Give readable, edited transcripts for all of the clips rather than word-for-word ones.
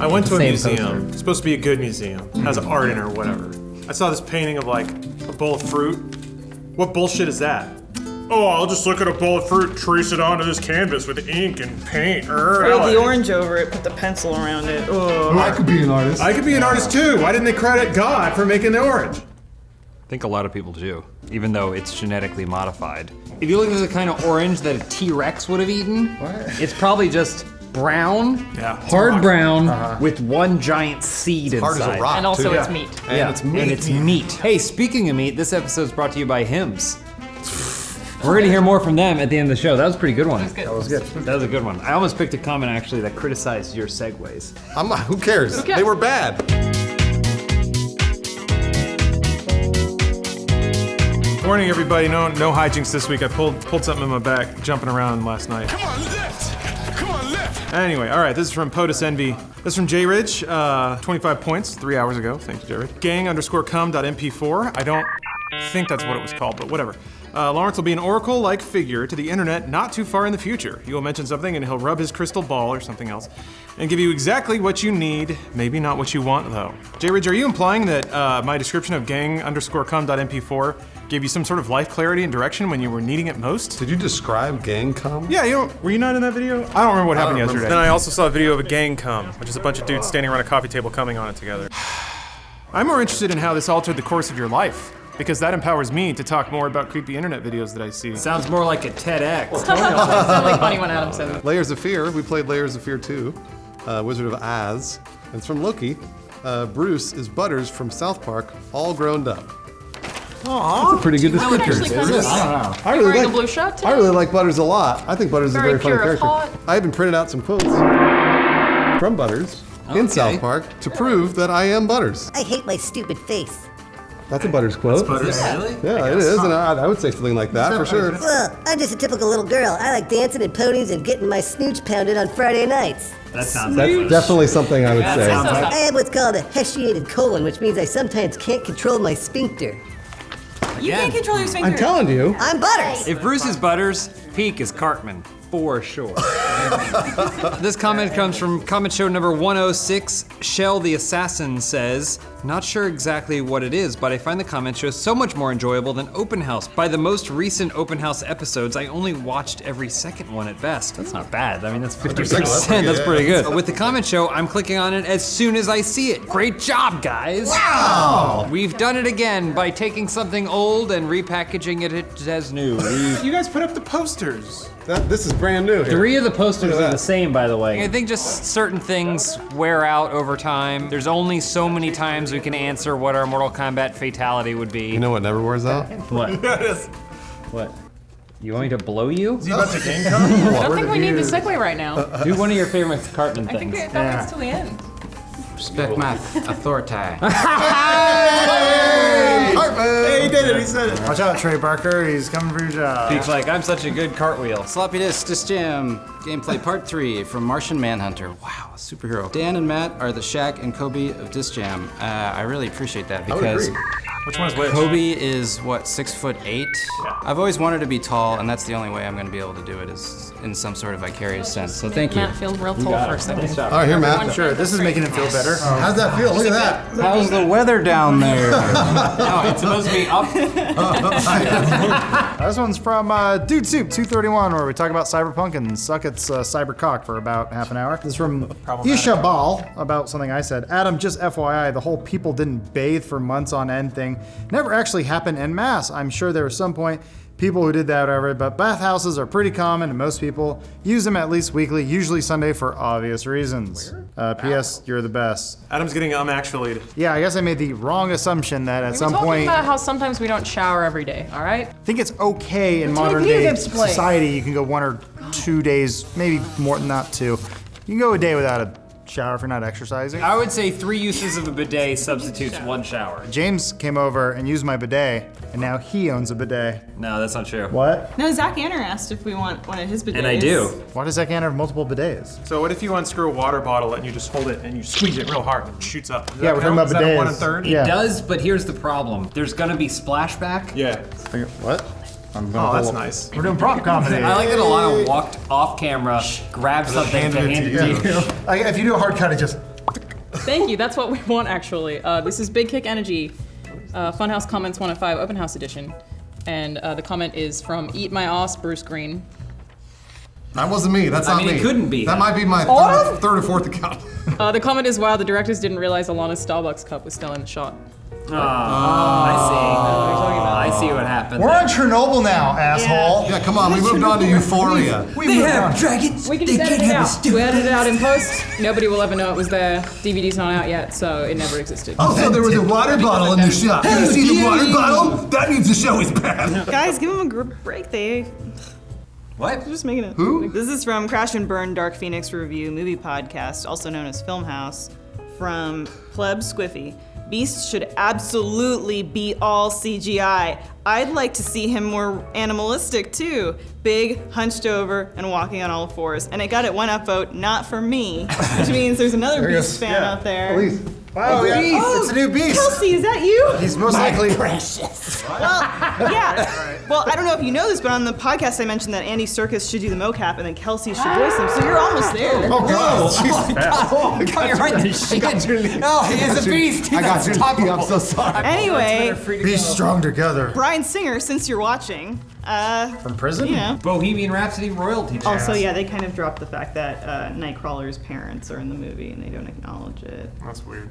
I went to a Same museum. poster. It's supposed to be a good museum. It has art in it or whatever. I saw this painting of like a bowl of fruit. What bullshit is that? Oh, I'll just look at a bowl of fruit, trace it onto this canvas with ink and paint. Throw the orange over it, put the pencil around it. Ugh. I could be an artist. I could be an artist too. Why didn't they credit God for making the orange? I think a lot of people do, even though it's genetically modified. If you look at the kind of orange that a T-Rex would have eaten, it's probably just brown, hard brown, with one giant seed inside. Hard as a rock, And also too. it's meat. Yeah, it's meat. And it's meat. Hey, speaking of meat, this episode's brought to you by Hims. We're gonna hear more from them at the end of the show. That was a pretty good one. That was good. That was a good one. I almost picked a comment actually that criticized your segues. Who cares? They were bad. Morning, everybody. No hijinks this week. I pulled something in my back, jumping around last night. Come on, lift! Come on, lift! Anyway, all right. This is from POTUS Envy. This is from J Ridge. 25 points, 3 hours ago. Thank you, J Ridge. Gang_cum.mp4. I don't think that's what it was called, but whatever. Lawrence will be an oracle-like figure to the internet not too far in the future. He will mention something and he'll rub his crystal ball or something else and give you exactly what you need, maybe not what you want though. J Ridge, are you implying that my description of gang_cum.mp4 gave you some sort of life clarity and direction when you were needing it most? Did you describe gang cum? Yeah, were you not in that video? I don't remember what happened yesterday. Then I also saw a video of a gang cum, which is a bunch of dudes standing around a coffee table coming on it together. I'm more interested in how this altered the course of your life, because that empowers me to talk more about creepy internet videos that I see. Sounds more like a TEDx. It's really funny when Adam says it. Layers of Fear. We played Layers of Fear 2. Wizard of Oz. It's from Loki. Bruce is Butters from South Park, all grown up. Aww. That's a pretty good That would description. actually come I You're wearing a blue shirt today? I really like Butters a lot. I think Butters Very is a very funny pure of character. thought. I even printed out some quotes from Butters in South Park to prove that I am Butters. I hate my stupid face. That's a Butters quote. Butters. Yeah, it is, and I would say something like that for sure. Well, I'm just a typical little girl. I like dancing and ponies and getting my snooch pounded on Friday nights. That sounds That's definitely something I would say. I have what's called a heshiated colon, which means I sometimes can't control my sphincter. You can't control your sphincter. I'm telling you. I'm Butters. If Bruce is Butters, Peak is Cartman, for sure. This comment comes from comment show number 106. Shell the Assassin says, not sure exactly what it is, but I find the comment show so much more enjoyable than Open House. By the most recent Open House episodes, I only watched every second one at best. That's not bad. I mean, that's 50%. That's pretty good. With the comment show, I'm clicking on it as soon as I see it. Great job, guys. Wow. We've done it again by taking something old and repackaging it as new. You guys put up the posters. This is brand new here. 3 of the posters are the same, by the way. I think just certain things wear out over time. There's only so many times we can answer what our Mortal Kombat fatality would be. You know what never wears out? What? What? You want me to blow you? Is he about to gang cum? I don't think we need the segue right now. Do one of your favorite Cartman I think things. that waits till the end. Respect my authority. Hey, he did it, he said it. Watch out, Trey Barker. He's coming for your job. Pete's like, I'm such a good cartwheel. Sloppy Disc Jam gameplay part 3 from Martian Manhunter. Wow, superhero. Dan and Matt are the Shaq and Kobe of Disc Jam. I really appreciate that because Which one's which? Kobe is what, 6'8"? I've always wanted to be tall, and that's the only way I'm going to be able to do it is in some sort of vicarious sense. So thank you. Matt feels real tall for a second. All right, here, Matt. Sure, this is making him feel better. How's that feel? Look at that. How's the weather down there? No, it's supposed to be up. This one's from Dude Soup 231, where we talk about cyberpunk and suck its cybercock for about half an hour. This is from Isha Ball about something I said. Adam, just FYI, the whole people didn't bathe for months on end thing never actually happened en masse. I'm sure there was some point people who did that, whatever, but bathhouses are pretty common and most people use them at least weekly, usually Sunday for obvious reasons. P.S. You're the best. Adam's getting actually. Yeah, I guess I made the wrong assumption that at We were some talking point, about how sometimes we don't shower every day, all right? I think it's okay in Too many modern video day games to play. society. You can go 1 or 2 days, maybe more than not 2. You can go a day without a shower if you're not exercising. I would say 3 uses of a bidet substitutes 1 shower. James came over and used my bidet, and now he ons a bidet. No, that's not true. What? No, Zach Anner asked if we want one of his bidets. And I do. Why does Zach Anner have multiple bidets? So what if you unscrew a water bottle and you just hold it and you squeeze it real hard and it shoots up? Yeah, we're talking about Is that a 1 bidets. 1/3? Yeah. It does, but here's the problem. There's gonna be splashback. Yeah. What? I'm Oh, gonna that's pull- nice. We're doing prop comedy. I like that Alana walked off camera, grabbed something to hand it to you. Like, if you do a hard cut, it just... Thank you. That's what we want, actually. This is Big Kick Energy, Funhaus Comments 105 Open House Edition. And the comment is from Eat My Ass, Bruce Green. That wasn't me. That's not me. it couldn't be. That might be my third or fourth account. The comment is, wow, the directors didn't realize Alana's Starbucks cup was still in the shot. I see what happened. We're on Chernobyl now, asshole. Yeah, come on. We moved on to Euphoria. They have dragons. We can They just edit can't it have a out. stupid. We edited it out in post. Nobody will ever know it was there. DVD's not out yet, so it never existed. Also, there was a water bottle in the shop. You see the water bottle? That means the show is bad. Guys, give them a break. They. What? Just making it. Who? This is from Crash and Burn Dark Phoenix Review Movie Podcast, also known as Filmhouse, from Pleb Squiffy. Beast should absolutely be all CGI. I'd like to see him more animalistic too. Big, hunched over, and walking on all fours. And it got it 1 upvote, not for me, which means there's another Beast fan out there. Please. Wow, yeah. It's a new Beast. Kelsey, is that you? He's most likely. Precious. Well, yeah. Well, I don't know if you know this, but on the podcast I mentioned that Andy Serkis should do the mocap and then Kelsey should voice him. So you're almost there. Oh, God. You're right in the shit. No, he is a beast. I got you. I'm so sorry. Anyway, Be strong together. Brian Singer, since you're watching, From prison? you know. Bohemian Rhapsody royalty. Also, yeah, they kind of dropped the fact that Nightcrawler's parents are in the movie and they don't acknowledge it. That's weird.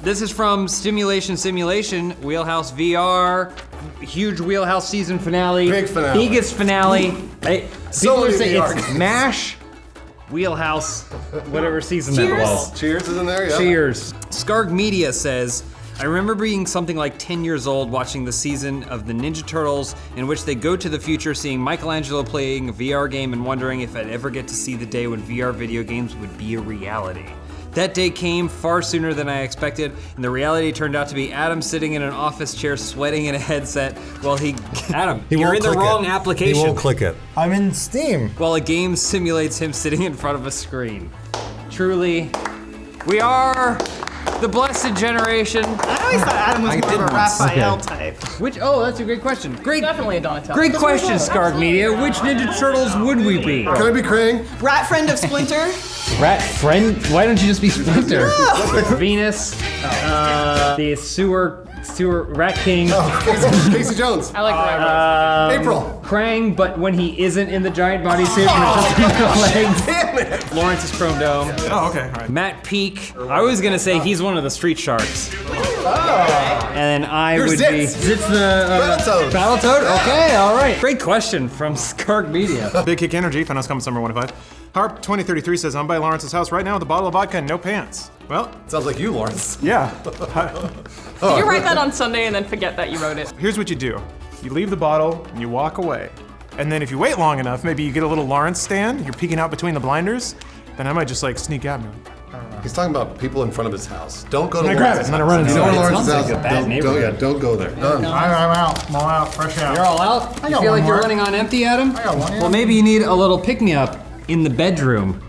This is from Stimulation Simulation, Wheelhouse VR, huge Wheelhouse season finale. Big finale. Biggest finale. So People are many saying VR it's games. MASH, Wheelhouse, whatever season that was. Cheers is in there, yeah. Cheers. Scarg Media says, I remember being something like 10 years old watching the season of the Ninja Turtles in which they go to the future, seeing Michelangelo playing a VR game and wondering if I'd ever get to see the day when VR video games would be a reality. That day came far sooner than I expected, and the reality turned out to be Adam sitting in an office chair sweating in a headset while Adam, you're in the wrong application. He won't click it. I'm in Steam. While a game simulates him sitting in front of a screen. Truly, we are the blessed generation. I always thought Adam was more of a Raphael type. That's a great question. Definitely a Donatello. Great question, Scarg Media. Which Ninja Turtles would we be? Can I be Krang? Rat friend of Splinter. Rat friend? Why don't you just be Splinter? Venus, the sewer Rat King, Casey Jones. I like Rat April. Krang, but when he isn't in the giant bodysuit and it's just legs. Damn it. Lawrence's Chrome Dome. Oh, okay, all right. Matt Peak. I was gonna say he's one of the Street Sharks. And then I You're would Zitz. be Zitz the Battletoad. Battletoad? Okay, all right. Great question from Scarg Media. Big Kick Energy, Funhouse Comments number 105. Harp 2033 says, I'm by Lawrence's house right now with a bottle of vodka and no pants. Well, Sounds like you, Lawrence. yeah. Did you write that on Sunday and then forget that you wrote it? Here's what you do. You leave the bottle and you walk away. And then if you wait long enough, maybe you get a little Lawrence stand, you're peeking out between the blinders, then I might just like sneak at him. He's talking about people in front of his house. Don't go to I grab it Lawrence's and then I house. run You inside. know where It Lawrence's sounds house like a bad neighborhood. Don't go there. Done. I'm out. I'm all out. Fresh out. You're all out? I You got feel one like you're more. running on empty, Adam? I got one, yeah. Well, maybe you need a little pick-me-up in the bedroom.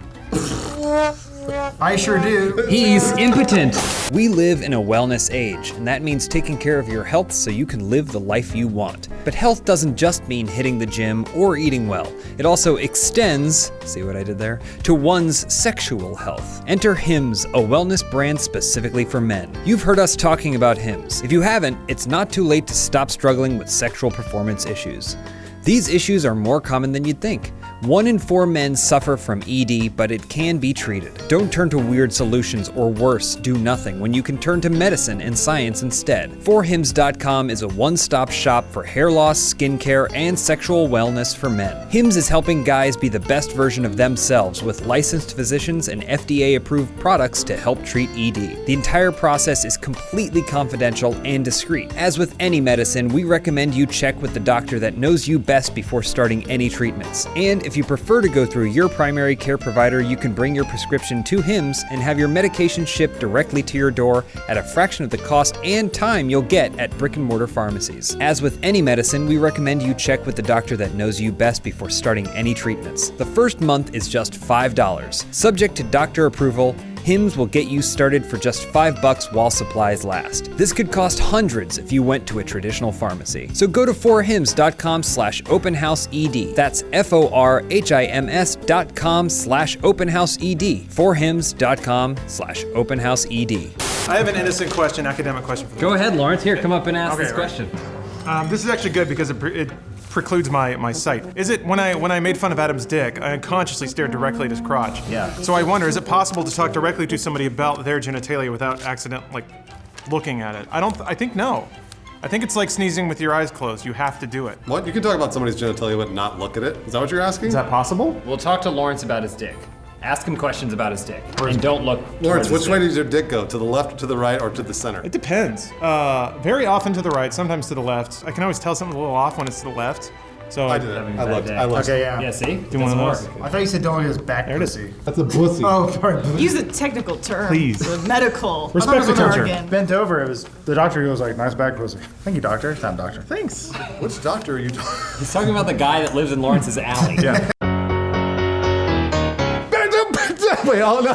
I sure do. He's impotent. We live in a wellness age, and that means taking care of your health so you can live the life you want. But health doesn't just mean hitting the gym or eating well. It also extends, see what I did there, to one's sexual health. Enter Hims, a wellness brand specifically for men. You've heard us talking about Hims. If you haven't, it's not too late to stop struggling with sexual performance issues. These issues are more common than you'd think. 1 in 4 men suffer from ED, but it can be treated. Don't turn to weird solutions, or worse, do nothing, when you can turn to medicine and science instead. 4hims.com is a one-stop shop for hair loss, skincare, and sexual wellness for men. Hims is helping guys be the best version of themselves with licensed physicians and FDA-approved products to help treat ED. The entire process is completely confidential and discreet. As with any medicine, we recommend you check with the doctor that knows you best before starting any treatments. And if you prefer to go through your primary care provider, you can bring your prescription to Hims and have your medication shipped directly to your door at a fraction of the cost and time you'll get at brick-and-mortar pharmacies. As with any medicine, we recommend you check with the doctor that knows you best before starting any treatments. The first month is just $5. Subject to doctor approval, Hims will get you started for just $5 while supplies last. This could cost hundreds if you went to a traditional pharmacy. So go to forhims.com/openhouseed. That's FORHIMS.com/openhouseed. forhims.com/openhouseed. I have an innocent question, academic question for you. Go ahead, Lawrence. Here, come up and ask Okay, this right. question. This is actually good because it precludes my sight. Is it when I made fun of Adam's dick, I unconsciously stared directly at his crotch? Yeah. So I wonder, is it possible to talk directly to somebody about their genitalia without looking at it? I think no. I think it's like sneezing with your eyes closed. You have to do it. What? You can talk about somebody's genitalia but not look at it? Is that what you're asking? Is that possible? We'll talk to Lawrence about his dick. Ask him questions about his dick. And don't look. Lawrence, towards which way his does your dick go? To the left, to the right, or to the center? It depends. Very often to the right, sometimes to the left. I can always tell something's a little off when it's to the left. So I did it. I looked. Okay, yeah. Yeah, see? Do one of those. I thought you said don't look at his back There it is. pussy. That's a pussy. Oh, sorry. Use a technical term. Please. The medical. Respect the culture. jargon. Bent over, it was the doctor goes like, nice back pussy. Thank you, doctor. It's not doctor. Thanks. Which doctor are you talking? He's talking about the guy that lives in Lawrence's alley. Yeah. Wait, oh no.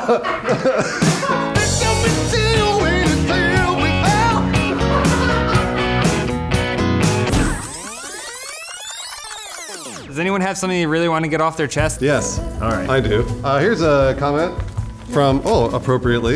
Does anyone have something they really want to get off their chest? Yes. All right. I do. Here's a comment from, appropriately,